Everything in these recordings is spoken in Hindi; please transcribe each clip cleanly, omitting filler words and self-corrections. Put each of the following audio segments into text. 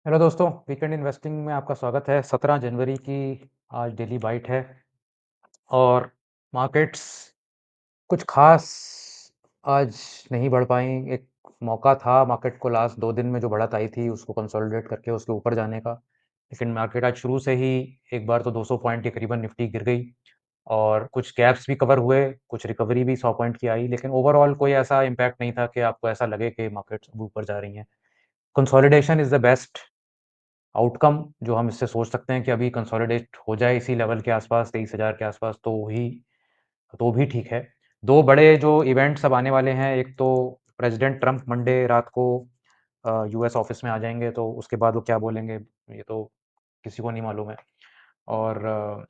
हेलो दोस्तों, वीकेंड इन्वेस्टिंग में आपका स्वागत है। 17 जनवरी की आज डेली बाइट है और मार्केट्स कुछ ख़ास आज नहीं बढ़ पाईं। एक मौका था मार्केट को लास्ट 2 दिन में जो बढ़त आई थी उसको कंसोलिडेट करके उसके ऊपर जाने का। लेकिन मार्केट आज शुरू से ही एक बार तो 200 पॉइंट के करीबन निफ्टी गिर गई और कुछ गैप्स भी कवर हुए, कुछ रिकवरी भी 100 पॉइंट की आई, लेकिन ओवरऑल कोई ऐसा इम्पैक्ट नहीं था कि आपको ऐसा लगे कि मार्केट्स अब ऊपर जा रही हैं। Consolidation is the best outcome जो हम इससे सोच सकते हैं कि अभी कंसोलिडेट हो जाए इसी लेवल के आसपास 23,000 के आसपास तो भी ठीक है। 2 बड़े जो इवेंट्स अब आने वाले हैं, एक तो प्रेज़िडेंट ट्रंप मंडे रात को यूएस ऑफ़िस में आ जाएँगे, तो उसके बाद वो क्या बोलेंगे, ये तो किसी को नहीं मालूम है। और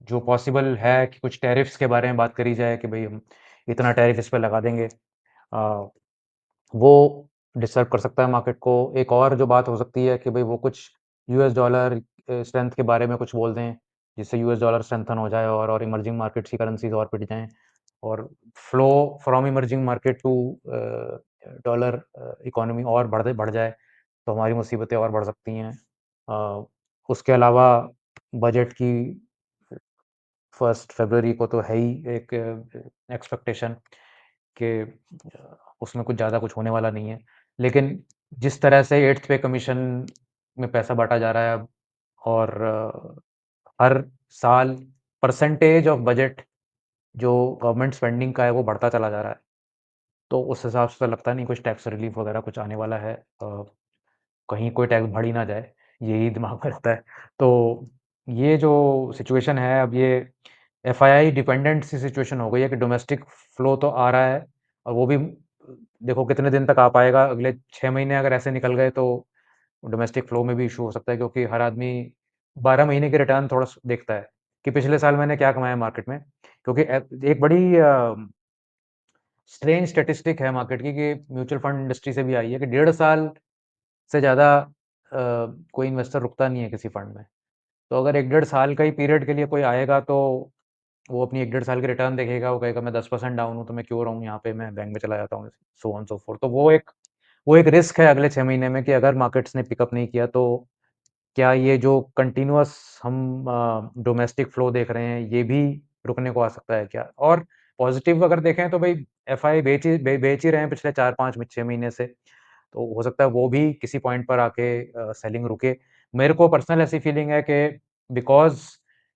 जो पॉसिबल है कि कुछ टैरिफ्स के बारे में बात करी जाए कि भई हम इतना टैरिफ इस पे लगा देंगे। अ, वो डिस्टर्ब कर सकता है मार्केट को। एक और जो बात हो सकती है कि भई वो कुछ यूएस डॉलर स्ट्रेंथ के बारे में कुछ बोल दें, जिससे यूएस डॉलर स्ट्रेंथन हो जाए और इमर्जिंग मार्केट्स की करेंसीज़ और पिट जाएँ और flow from emerging market to dollar economy और बढ़ जाए, तो हमारी मुसीबतें और बढ़ सकती हैं। अ, उसके अलावा बजट की 1 फरवरी को तो है ही एक एक्सपेक्टेशन कि उसमें कुछ ज़्यादा कुछ होने वाला नहीं है। लेकिन जिस तरह से 8th पे कमीशन में पैसा बाँटा जा रहा है अब और हर साल परसेंटेज ऑफ बजट जो गवर्नमेंट स्पेंडिंग का है, वो बढ़ता चला जा रहा है। तो उस हिसाब से तो लगता नहीं कुछ टैक्स रिलीफ़ वग़ैरह कुछ आने वाला है। कहीं कोई टैक्स बढ़ ही ना जाए, यही दिमाग में रहता है। तो ये जो सिचुएशन है, अब ये एफआईआई डिपेंडेंट सी सिचुएशन हो गई है कि डोमेस्टिक फ्लो तो आ रहा है और वो भी देखो कितने दिन तक आ पाएगा। अगले 6 महीने अगर ऐसे निकल गए तो डोमेस्टिक फ्लो में भी इश्यू हो सकता है, क्योंकि हर आदमी 12 महीने के रिटर्न थोड़ा स देखता है कि पिछले साल मैंने क्या कमाया मार्केट में। क्योंकि एक बड़ी स्ट्रेंज स्टैटिस्टिक है मार्केट की कि म्यूचुअल फंड इंडस्ट्री से भी आई है कि 1.5 साल से ज़्यादा कोई इन्वेस्टर रुकता नहीं है किसी फंड में। तो अगर 1 डेढ़ साल का ही पीरियड के लिए कोई आएगा, तो वो अपनी 1 डेढ़ साल की रिटर्न देखेगा, वो कहेगा मैं 10% डाउन हूँ, तो मैं क्यों रहूँ यहाँ पे, मैं बैंक में चला जाता हूँ, सो ऑन सो फोर्थ। तो वो एक रिस्क है अगले 6 महीने में कि अगर मार्केट्स ने पिकअप नहीं किया, तो क्या ये जो कंटीन्यूअस हम डोमेस्टिक फ्लो देख रहे हैं, ये भी रुकने को आ सकता है क्या? और पॉज़िटिव अगर देखें तो भई एफआई बेच ही रहे हैं पिछले 4-5 में 6 महीने से। तो हो सकता है वो भी किसी पॉइंट पर आके सेलिंग रुके। मेरे को पर्सनल ऐसी फीलिंग है कि बिकॉज़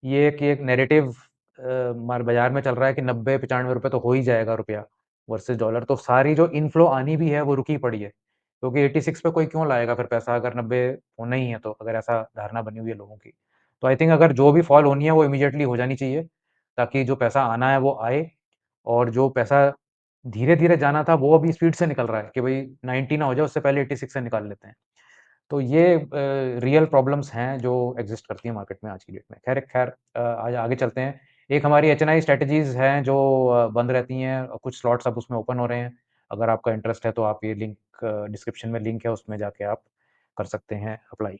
ये एक नैरेटिव मार बाज़ार में चल रहा है कि 90-95 रुपए तो हो ही जाएगा रुपया वर्सेस डॉलर, तो सारी जो इनफ्लो आनी भी है वो रुकी पड़ी है। क्योंकि 86 पे कोई क्यों लाएगा फिर पैसा, अगर 90 होना ही है तो, अगर ऐसा धारणा बनी हुई है लोगों की। तो आई थिंक अगर जो भी फॉल होनी है वो इमीडिएटली हो जानी चाहिए, ताकि जो पैसा आना है वो आए और जो पैसा धीरे-धीरे जाना था वो अभी स्पीड से निकल रहा है कि भई 90 ना हो जाए, उससे पहले 86 से निकाल लेते हैं। तो ये रियल प्रॉब्लम्स हैं जो एक्सिस्ट करती हैं मार्केट में आज की डेट में। ख़ैर आज आगे चलते हैं। एक हमारी एचएनआई स्ट्रैटेजीज़ हैं जो बंद रहती हैं, कुछ स्लॉट्स अब उसमें ओपन हो रहे हैं। अगर आपका इंटरेस्ट है तो आप ये लिंक डिस्क्रिप्शन में लिंक है, उसमें जाके आप कर सकते हैं अप्लाई।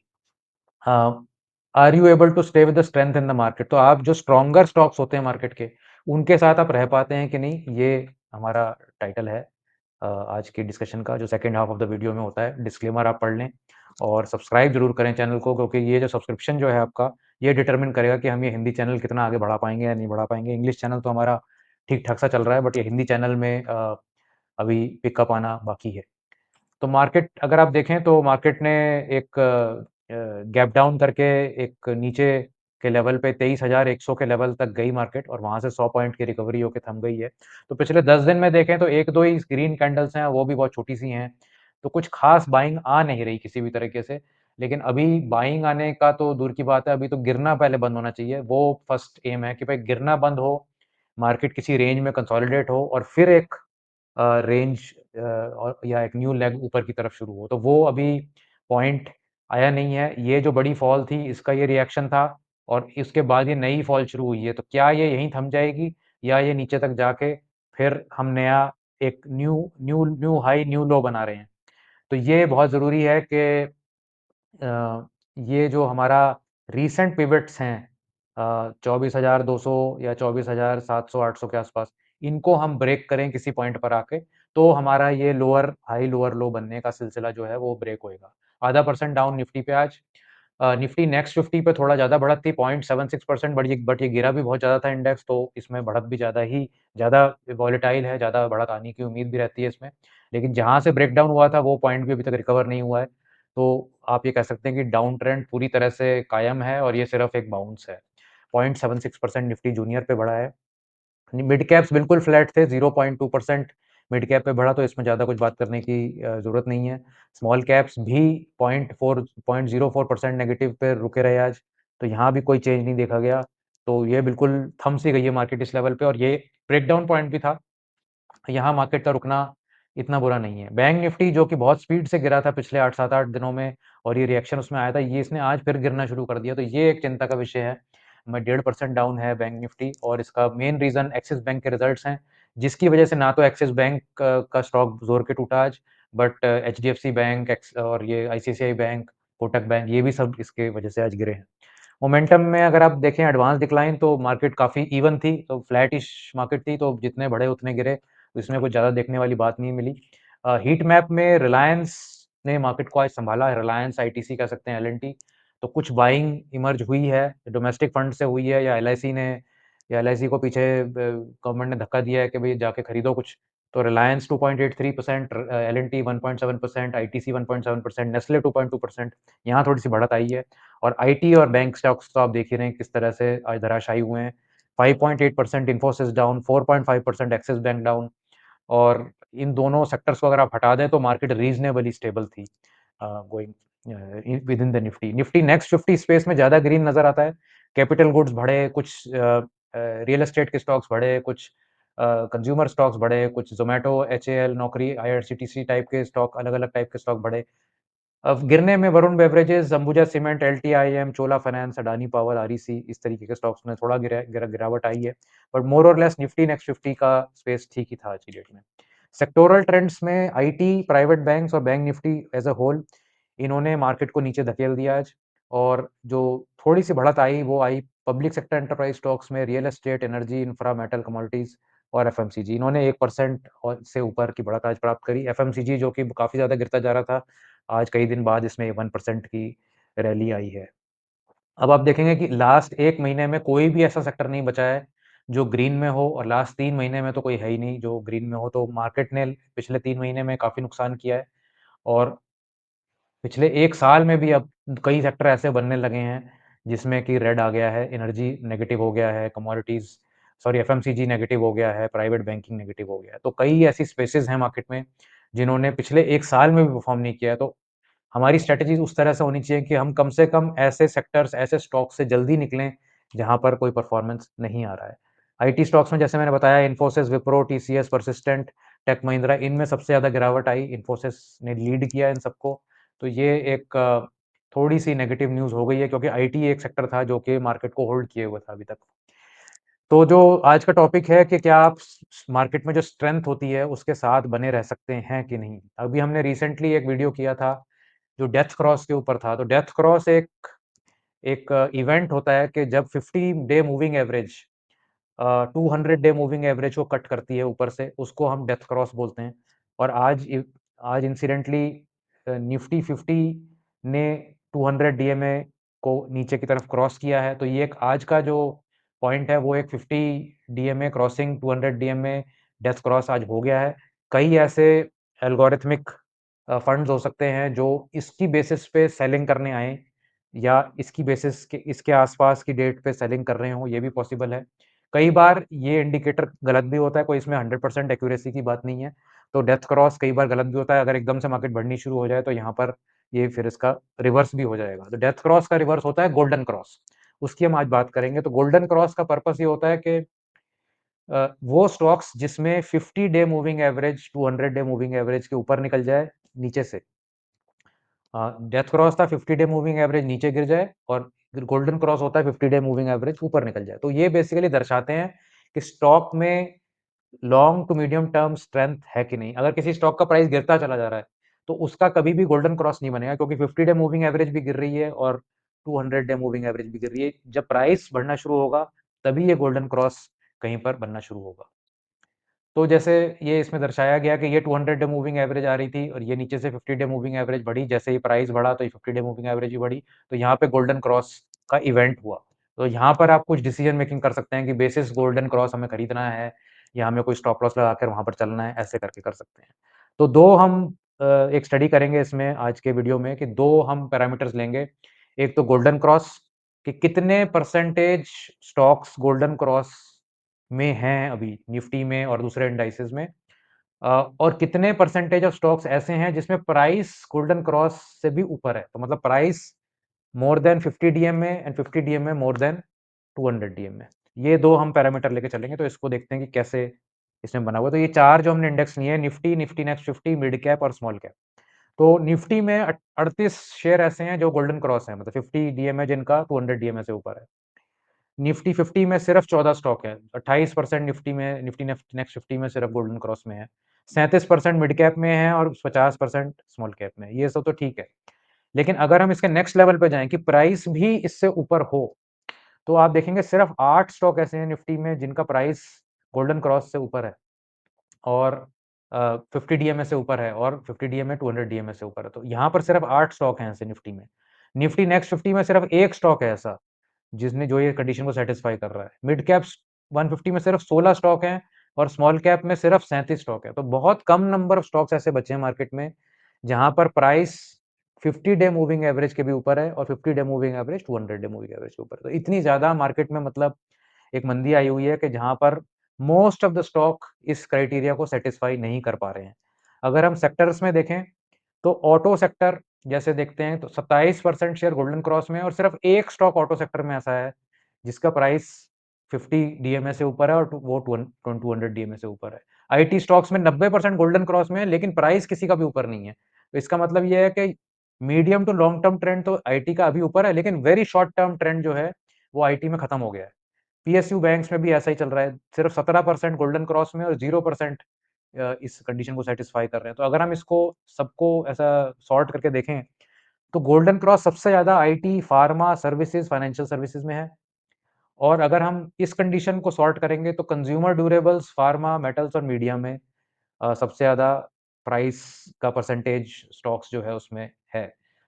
हाँ, are you able to stay with the strength in the market? तो आप जो स्ट्रॉन्गर स्टॉक्स होते हैं मार्केट के, उनके साथ आप रह पाते हैं कि नहीं? ये हमारा टाइटल है आज की डिस्कशन का, जो second half of the video में होता है। डिस्क्लेमर आप पढ़ लें और सब्सक्राइब ज़रूर करें चैनल को, क्योंकि ये जो सब्सक्रिप्शन जो है आपका, ये डिटरमिन करेगा कि हम ये हिंदी चैनल कितना आगे बढ़ा पाएँगे या नहीं बढ़ा पाएँगे। इंग्लिश चैनल तो हमारा ठीक-ठाक सा चल रहा है, बट ये हिंदी चैनल में अभी पिकअप आना बाकी है। तो मार्केट अगर आप देखें तो मार्केट ने एक गैप डाउन करके एक नीचे के लेवल पे 23,100 के लेवल तक गई मार्केट और वहाँ से 100 पॉइंट की रिकवरी होके थम गई है। तो पिछले 10 दिन में देखें तो 1-2 ही ग्रीन कैंडल्स हैं, वो भी बहुत छोटी-सी हैं। तो कुछ ख़ास बाइंग आ नहीं रही किसी भी तरीके से। लेकिन अभी बाइंग आने का तो दूर की बात है, अभी तो गिरना पहले बंद होना चाहिए। वो फर्स्ट एम है कि भाई गिरना बंद हो, मार्केट किसी रेंज में कंसोलिडेट हो और फिर एक रेंज और या एक न्यू लेग ऊपर की तरफ शुरू हो। तो वो अभी पॉइंट आया नहीं है। ये जो बड़ी फॉल थी, इसका ये रिएक्शन था और इसके बाद ये नई फॉल शुरू हुई है। तो क्या ये यहीं थम जाएगी या ये नीचे तक जाके फिर हम नया एक new new new high, new low बना रहे हैं? तो ये बहुत ज़रूरी है कि ये जो हमारा रीसेंट पिवट्स हैं 24,200 या 24,700-800 के आसपास, इनको हम ब्रेक करें किसी पॉइंट पर आके, तो हमारा ये लोअर हाई, लोअर लो बनने का सिलसिला जो है वो ब्रेक होएगा। आधा परसेंट डाउन निफ्टी पे आज। निफ्टी नेक्स्ट 50 पे थोड़ा ज़्यादा बढ़त थी, 0.76% बट ये गिरा भी बहुत ज़्यादा था इंडेक्स, तो इसमें बढ़त भी ज़्यादा वॉलेटाइल है, ज़्यादा बढ़त आने की उम्मीद भी रहती है इसमें। लेकिन जहाँ से ब्रेकडाउन हुआ था वो पॉइंट भी अभी तक रिकवर नहीं हुआ है। तो आप ये कह सकते हैं कि डाउन ट्रेंड पूरी तरह से कायम है और ये सिर्फ़ एक बाउंस है। 0.76% निफ्टी जूनियर पे बढ़ा है। मिड कैप्स बिल्कुल फ्लैट थे, 0.2% मिड कैप पे बढ़ा, तो इसमें ज़्यादा कुछ बात करने की ज़रूरत नहीं है। स्मॉल कैप्स भी 0.04% नेगेटिव पे रुके रहे आज, तो यहाँ भी कोई चेंज नहीं देखा गया। तो ये बिल्कुल थम सी गई है मार्केट इस लेवल पे और ये ब्रेकडाउन पॉइंट भी था। यहाँ मार्केट का रुकना इतना बुरा नहीं है। बैंक निफ्टी जो कि बहुत स्पीड से गिरा था पिछले 8 7-8 दिनों में और ये रिएक्शन उसमें आया था, ये इसने आज फिर गिरना शुरू कर दिया, तो ये एक चिंता का विषय है। मैं 1.5% डाउन है बैंक निफ्टी और इसका मेन रीज़न एक्सिस बैंक के रिज़ल्ट्स हैं, जिसकी वजह से ना तो एक्सिस बैंक का स्टॉक ज़ोर के टूटा आज, बट एचडीएफसी बैंक एक्स और ये आईसीआईसीआई बैंक, कोटक बैंक, ये भी सब इसके वजह से आज गिरे हैं। मोमेंटम में अगर आप देखें एडवांस डिक्लाइन तो मार्केट काफ़ी इवन थी, तो फ्लैटिश मार्केट थी, तो जितने बढ़े उतने गिरे, तो इसमें कुछ ज़्यादा देखने वाली बात नहीं मिली। हीट मैप में रिलायंस ने मार्केट को आज सँभाला है, रिलायंस आईटीसी कह सकते हैं, एल&टी, तो कुछ बाइंग इमर्ज हुई है, डोमेस्टिक फंड से हुई है या एलआईसी को पीछे गवर्नमेंट ने धक्का दिया है कि भई जाके खरीदो कुछ। तो रिलायंस 2.83%, एल&टी 1.7%, आईटीसी 1.7%, नेस्ले 2.2%, यहाँ थोड़ी-सी बढ़त आई है। और आईटी और बैंक स्टॉक्स तो आप देख ही रहे हैं किस तरह से आज धराशायी हुए हैं। 5.8% Infosys down, 4.5% axis bank down और इन दोनों सेक्टर्स को अगर आप हटा दें तो मार्केट रीज़नेबली स्टेबल थी going within the Nifty. Nifty next 50 space में ज़्यादा ग्रीन नज़र आता है। कैपिटल गुड्स बढ़े, कुछ रियल एस्टेट के स्टॉक्स बढ़े, कुछ कंज्यूमर स्टॉक्स बढ़े, कुछ Zomato, HAL, Naukri, IRCTC type के स्टॉक, अलग-अलग टाइप के स्टॉक बढ़े। अब गिरने में Varun beverages, Ambuja cement, LTIM, Chola finance, Adani power, REC, इस तरीके के स्टॉक्स में थोड़ा गिरावट आई है। बट मोर और लेस निफ्टी नेक्स्ट 50 का स्पेस ठीक ही था आज की डेट में। सेक्टोरल ट्रेंड्स में आईटी, प्राइवेट बैंक्स और bank Nifty as a whole, इन्होंने मार्केट को नीचे धकेल दिया आज और जो थोड़ी सी बढ़त आई वो आई पब्लिक सेक्टर एंटरप्राइज स्टॉक्स में, real estate, energy, infra, metal, commodities और एफएमसीजी, इन्होंने 1% और से ऊपर की बढ़त आज प्राप्त करी। एफएमसीजी जो कि काफी ज्यादा गिरता जा रहा था, आज कई दिन बाद इसमें 1% की रैली आई है। अब आप देखेंगे कि लास्ट 1 महीने में कोई भी ऐसा सेक्टर नहीं बचा है जो ग्रीन में हो और लास्ट 3 महीने में तो कोई है ही नहीं जो ग्रीन में हो। तो मार्केट ने पिछले 3 महीने में काफ़ी नुकसान किया है और पिछले 1 साल में भी अब कई सेक्टर ऐसे बनने लगे हैं, जिसमें कि रेड आ गया है, एनर्जी नेगेटिव हो गया है, कमोडिटीज़ सॉरी एफएमसीजी नेगेटिव हो गया है, प्राइवेट बैंकिंग नेगेटिव हो गया है। तो कई ऐसी स्पेसेस हैं मार्केट में, जिन्होंने पिछले 1 साल में भी परफ़ॉर्म नहीं किया है। तो हमारी स्ट्रैटेजी उस तरह से होनी चाहिए कि हम कम से कम ऐसे सेक्टर्स, ऐसे स्टॉक से जल्दी निकलें, जहाँ पर कोई परफ़ॉर्मेंस नहीं आ रहा है। आईटी स्टॉक्स में जैसे मैंने बताया इन्फोसिस, विप्रो, टीसीएस, परसिस्टेंट, टेक महिंद्रा, इनमें सबसे ज़्यादा गिरावट आई। इन्फोसिस ने लीड किया इन सबको। तो ये एक थोड़ी-सी नेगेटिव न्यूज़ हो गई है क्योंकि आईटी एक सेक्टर था जो कि मार्केट को होल्ड किए हुए था अभी तक। तो जो आज का टॉपिक है कि क्या आप मार्केट में जो स्ट्रेंथ होती है उसके साथ बने रह सकते हैं कि नहीं? अभी हमने रिसेंटली एक वीडियो किया था जो डेथ क्रॉस के ऊपर था। तो डेथ क्रॉस एक एक इवेंट होता है कि जब 50 day moving average 200 day moving average को कट करती है ऊपर से, उसको हम डेथ क्रॉस बोलते हैं। और आज इंसिडेंटली निफ्टी 50 ने 200 डीएमए को नीचे की तरफ क्रॉस किया है। तो ये एक आज का जो पॉइंट है वो एक 50 DMA crossing 200 DMA death cross आज हो गया है। कई ऐसे एल्गोरिथमिक फंड्स हो सकते हैं जो इसकी बेसिस पे सेलिंग करने आएँ या इसकी बेसिस के इसके आसपास की डेट पे सेलिंग कर रहे हों, ये भी पॉसिबल है। कई बार ये इंडिकेटर गलत भी होता है, कोई इसमें 100% एक्यूरेसी की बात नहीं है। तो डेथ क्रॉस कई बार गलत भी होता है, अगर एकदम से मार्केट बढ़नी शुरू हो जाए तो यहाँ पर ये फिर इसका रिवर्स भी हो जाएगा। तो डेथ क्रॉस का रिवर्स होता है गोल्डन क्रॉस, उसकी हम आज बात करेंगे। तो गोल्डन क्रॉस का पर्पस ये होता है कि वो स्टॉक्स जिसमें 50 day moving average 200 day moving average के ऊपर निकल जाए नीचे से। डेथ क्रॉस था 50 डे मूविंग एवरेज नीचे गिर जाए और गोल्डन क्रॉस होता है 50 डे मूविंग एवरेज ऊपर निकल जाए। तो ये बेसिकली दर्शाते हैं कि स्टॉक में long to medium term strength है कि नहीं। अगर किसी स्टॉक का प्राइस गिरता चला जा रहा है, तो उसका कभी भी गोल्डन क्रॉस नहीं बनेगा क्योंकि 50 डे मूविंग एवरेज भी गिर रही है और 200 डे मूविंग एवरेज भी गिर रही है। जब प्राइस बढ़ना शुरू होगा, तभी ये गोल्डन क्रॉस कहीं पर बनना शुरू होगा। तो जैसे ये इसमें दर्शाया गया कि ये 200 डे मूविंग एवरेज आ रही थी और ये नीचे से 50 डे मूविंग एवरेज बढ़ी, जैसे ही प्राइस बढ़ा तो ये 50 डे मूविंग एवरेज भी बढ़ी, तो यहाँ पे गोल्डन क्रॉस का इवेंट हुआ। तो यहाँ पर आप कुछ डिसीजन मेकिंग कर सकते हैं कि बेसिस गोल्डन क्रॉस हमें खरीदना है या हमें कोई स्टॉप लॉस लगाकर वहाँ पर चलना है, ऐसे करके कर सकते हैं। तो 2 हम एक स्टडी करेंगे इसमें आज के वीडियो में कि 2 हम पैरामीटर्स लेंगे। एक तो गोल्डन क्रॉस कि कितने परसेंटेज स्टॉक्स गोल्डन क्रॉस में हैं अभी निफ्टी में और दूसरे इंडाइसेस में, और कितने परसेंटेज ऑफ स्टॉक्स ऐसे हैं जिसमें प्राइस गोल्डन क्रॉस से भी ऊपर है। तो मतलब प्राइस मोर देन 50 डीएम में एंड 50 डीएम में मोर देन 200 डीएम में। ये 2 हम पैरामीटर लेके चलेंगे, तो इसको देखते हैं कि कैसे इसमें बना हुआ है। तो ये 4 जो हमने इंडेक्स लिए हैं Nifty, Nifty next 50, mid cap और स्मॉल कैप। तो निफ्टी में 38 शेयर ऐसे हैं जो गोल्डन क्रॉस हैं, मतलब 50 डीएम है जिनका 200 डीएम से ऊपर है। निफ्टी 50 में सिर्फ 14 स्टॉक है, 28% निफ्टी में, निफ्टी नेक्स्ट 50 में सिर्फ गोल्डन क्रॉस में है, 37% मिड कैप में है और 50% स्मॉल कैप में। ये सब तो ठीक है, लेकिन अगर हम इसके नेक्स्ट लेवल पे जाएं कि प्राइस भी इससे ऊपर हो, तो आप देखेंगे सिर्फ 8 स्टॉक ऐसे हैं निफ्टी में जिनका प्राइस गोल्डन क्रॉस से ऊपर है और 50 डीएमए से ऊपर है और 50 डीएमए 200 डीएमए से ऊपर है। तो यहाँ पर सिर्फ 8 स्टॉक हैं ऐसे निफ्टी में। निफ्टी नेक्स्ट 50 में सिर्फ 1 स्टॉक है ऐसा जिसने जो ये कंडीशन को सैटिस्फाई कर रहा है। मिड कैप्स 150 में सिर्फ 16 स्टॉक हैं और स्मॉल कैप में सिर्फ 37 स्टॉक है। तो बहुत कम नंबर ऑफ स्टॉक्स ऐसे बचे हैं मार्केट में, जहाँ पर प्राइस 50 डे मूविंग एवरेज के भी ऊपर है और 50 day moving average 200 day moving average के ऊपर है। तो इतनी ज़्यादा मार्केट में मतलब एक मंदी आई हुई है कि जहाँ पर मोस्ट ऑफ द स्टॉक इस क्राइटेरिया को सैटिस्फाई नहीं कर पा रहे हैं। अगर हम सेक्टर्स में देखें, तो ऑटो सेक्टर जैसे देखते हैं तो 27% शेयर गोल्डन क्रॉस में है और सिर्फ 1 स्टॉक ऑटो सेक्टर में ऐसा है, जिसका प्राइस 50 डीएमए से ऊपर है और वो 200 डीएमए से ऊपर है। आईटी स्टॉक्स में 90% गोल्डन क्रॉस में है, लेकिन प्राइस किसी का भी ऊपर नहीं है। तो इसका मतलब ये है कि medium to long term trend तो आईटी का अभी ऊपर है, लेकिन वेरी शॉर्ट टर्म ट्रेंड जो है, वो आईटी में खत्म हो गया है। पीएसयू बैंक्स में भी ऐसा ही चल रहा है, सिर्फ 17% गोल्डन क्रॉस में और 0% इस कंडीशन को सैटिस्फाई कर रहे हैं। तो अगर हम इसको सबको ऐसा सॉर्ट करके देखें, तो गोल्डन क्रॉस सबसे ज़्यादा IT, pharma, services, financial services में है। और अगर हम इस कंडीशन को सॉर्ट करेंगे तो कंज्यूमर ड्यूरेबल्स, फार्मा, मेटल्स और मीडिया में सबसे ज़्यादा प्राइस का परसेंटेज स्टॉक्स जो है उसमें है।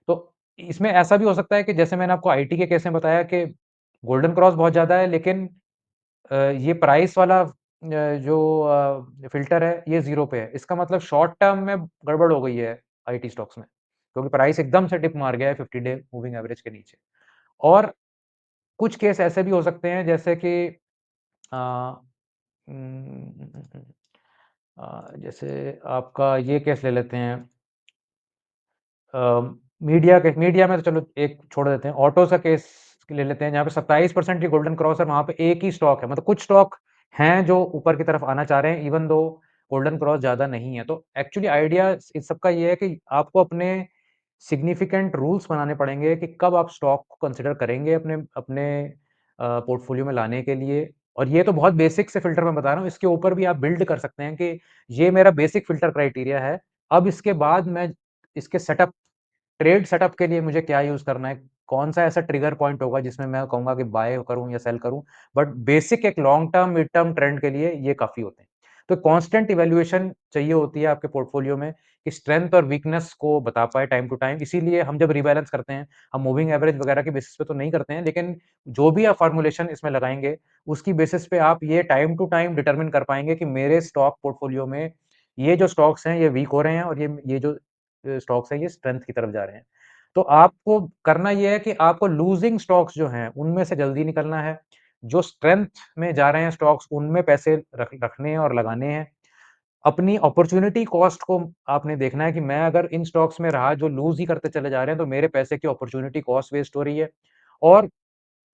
तो इसमें ऐसा भी हो सकता है कि जैसे मैंने आपको आईटी के केस में बताया कि गोल्डन क्रॉस बहुत ज़्यादा है, लेकिन ये प्राइस वाला जो फ़िल्टर है ये 0 पे है। इसका मतलब शॉर्ट टर्म में गड़बड़ हो गई है आईटी स्टॉक्स में, क्योंकि प्राइस एकदम से डिप मार गया है 50 डे मूविंग एवरेज के नीचे। और कुछ केस ऐसे भी हो सकते हैं जैसे कि अ, जैसे आपका ये केस ले लेते हैं, मीडिया में तो चलो एक छोड़ देते हैं, ऑटोज़ का केस ले लेते हैं, जहाँ पे 27% की गोल्डन क्रॉस है, वहाँ पे एक ही स्टॉक है। मतलब कुछ स्टॉक हैं जो ऊपर की तरफ आना चाह रहे हैं, इवन दो गोल्डन क्रॉस ज़्यादा नहीं है। तो एक्चुअली आइडिया इस सब का ये है कि आपको अपने सिग्निफिकेंट रूल्स बनाने पड़ेंगे कि कब आप स्टॉक को कंसिडर करेंगे अपने अपने पोर्टफोलियो में लाने के लिए। और ये तो बहुत बेसिक से फ़िल्टर मैं बता रहा हूँ, इसके ऊपर भी आप बिल्ड कर सकते हैं कि ये मेरा बेसिक फ़िल्टर क्राइटेरिया है। अब इसके बाद मैं इसके सेटअप ट्रेड सेटअप के लिए मुझे क्या यूज़ करना है? कौन-सा ऐसा ट्रिगर पॉइंट होगा जिसमें मैं कहूँगा कि बाय करूँ या सेल करूँ? बट बेसिक एक long term, mid term trend के लिए ये काफ़ी होते हैं। तो कांस्टेंट इवैल्यूएशन चाहिए होती है आपके पोर्टफोलियो में कि स्ट्रेंथ और वीकनेस को बता पाए टाइम टू टाइम। इसीलिए हम जब रीबैलेंस करते हैं, हम मूविंग एवरेज वगैरह के बेसिस पे तो नहीं करते हैं, लेकिन जो भी आप फॉर्मूलेशन इसमें लगाएँगे, उसकी बेसिस पे आप ये टाइम टू टाइम डिटरमिन कर पाएँगे कि मेरे स्टॉक पोर्टफोलियो में ये जो स्टॉक्स हैं, ये वीक हो रहे हैं और ये जो स्टॉक्स हैं, ये स्ट्रेंथ की तरफ जा रहे हैं। तो आपको करना ये है कि आपको लूजिंग स्टॉक्स जो हैं, उनमें से जल्दी निकलना है। जो स्ट्रेंथ में जा रहे हैं स्टॉक्स, उनमें पैसे रखने हैं और लगाने हैं। अपनी अपॉर्च्युनिटी कॉस्ट को आपने देखना है कि मैं अगर इन स्टॉक्स में रहा जो लूज़ ही करते चले जा रहे हैं, तो मेरे पैसे की अपॉर्च्युनिटी कॉस्ट वेस्ट हो रही है। और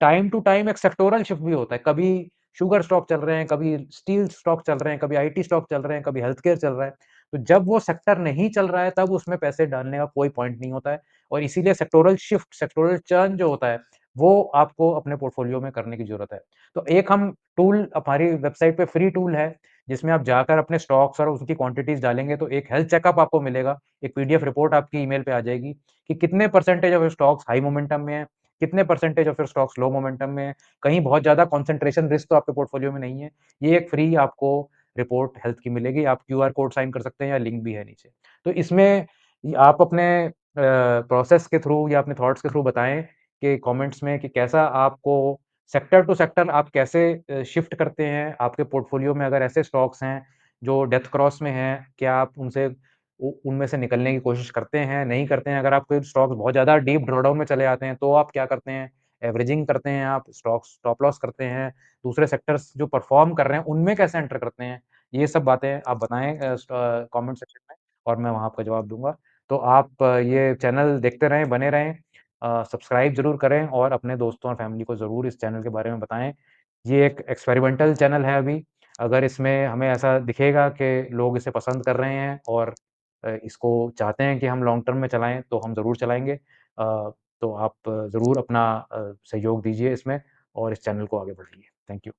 टाइम टू टाइम एक सेक्टोरल शिफ्ट भी होता है। कभी शुगर स्टॉक चल रहे हैं, कभी स्टील स्टॉक चल रहे हैं, कभी आईटी स्टॉक चल रहे हैं, कभी हेल्थ केयर चल रहा है। तो जब वो सेक्टर नहीं चल रहा है, तब उसमें पैसे डालने का कोई पॉइंट नहीं होता है और इसीलिए सेक्टोरल शिफ्ट, सेक्टोरल चर्न जो होता है, वो आपको अपने पोर्टफोलियो में करने की ज़रूरत है। तो एक हम टूल हमारी वेबसाइट पे फ्री टूल है, जिसमें आप जाकर अपने स्टॉक्स और उसकी क्वांटिटीज़ डालेंगे, तो एक हेल्थ चेकअप आपको मिलेगा। एक पीडीएफ रिपोर्ट आपकी ईमेल पे आ जाएगी कि कितने percentage of stocks high momentum में है, कितने percentage of your stocks low momentum में है, कहीं बहुत ज़्यादा कंसंट्रेशन रिस्क तो आपके पोर्टफोलियो में नहीं है। ये एक फ्री आपको रिपोर्ट हेल्थ की मिलेगी। आप क्यूआर कोड साइन कर सकते हैं या लिंक भी है नीचे। तो इसमें आप अपने प्रोसेस के थ्रू या अपने थॉट्स के थ्रू बताएँ कि कमेंट्स में कि कैसा आपको सेक्टर टू सेक्टर आप कैसे शिफ्ट करते हैं? आपके पोर्टफोलियो में अगर ऐसे स्टॉक्स हैं जो डेथ क्रॉस में हैं, क्या आप उनसे उ उनमें से निकलने की कोशिश करते हैं, नहीं करते हैं? अगर आपके स्टॉक्स बहुत ज़्यादा डीप ड्रॉडाउन में चले जाते हैं, तो आप क्या करते हैं? एवरेजिंग करते हैं आप, स्टॉक्स स्टॉप लॉस करते हैं, दूसरे सेक्टर्स जो परफ़ॉर्म कर रहे हैं, उनमें कैसे एंटर करते हैं? ये सब बातें आप बताएँ कमेंट सेक्शन में और मैं वहाँ आपका जवाब दूँगा। तो आप ये चैनल देखते रहें, बने रहें, सब्सक्राइब ज़रूर करें और अपने दोस्तों और फैमिली को ज़रूर इस चैनल के बारे में बताएँ। ये एक एक्सपेरिमेंटल चैनल है अभी, अगर इसमें हमें ऐसा दिखेगा कि लोग इसे पसंद कर रहे हैं और इसको चाहते हैं कि हम लॉन्ग टर्म में चलाएँ, तो हम ज़रूर चलाएँगे। तो आप ज़रूर अपना सहयोग दीजिए इसमें और इस चैनल को आगे बढ़ाइए। Thank you.